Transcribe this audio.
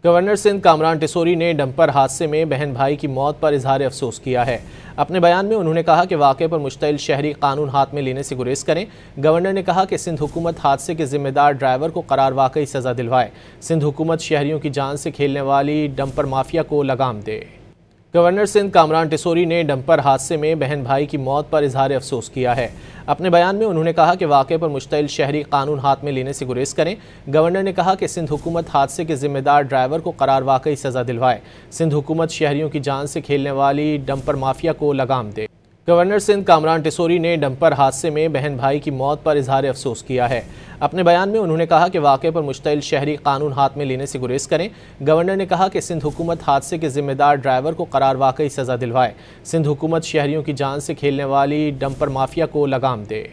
Governor Sindh Kamran Tessori ने dumper हादसे में बहन भाई की मौत पर इजहार अफसोस किया है। अपने बयान में उन्होंने कहा कि वाक़े पर मुश्तइल शहरी कानून हाथ में लेने से गुरेज करें। गवर्नर ने कहा कि सिंध हुकूमत हादसे के जिम्मेदार ड्राइवर को करार वाकई सज़ा दिलवाए। सिंध हुकूमत शहरियों की जान से खेलने वाली डंपर माफिया को लगाम दे। गवर्नर सिंध कामरान टिसोरी ने डंपर हादसे में बहन भाई की मौत पर इजहार अफसोस किया है। अपने बयान में उन्होंने कहा कि वाक़े पर मुश्तइल शहरी कानून हाथ में लेने से गुरेज करें। गवर्नर ने कहा कि सिंध हुकूमत हादसे के जिम्मेदार ड्राइवर को करार वाकई सज़ा दिलवाए। सिंध हुकूमत शहरियों की जान से खेलने वाली डंपर माफिया को लगाम दे। गवर्नर सिंध कामरान टिसोरी ने डंपर हादसे में बहन भाई की मौत पर इजहार अफसोस किया है। अपने बयान में उन्होंने कहा कि वाक़े पर मुश्तइल शहरी कानून हाथ में लेने से गुरेज करें। गवर्नर ने कहा कि सिंध हुकूमत हादसे के जिम्मेदार ड्राइवर को करार वाकई सज़ा दिलवाए। सिंध हुकूमत शहरियों की जान से खेलने वाली डंपर माफिया को लगाम दे।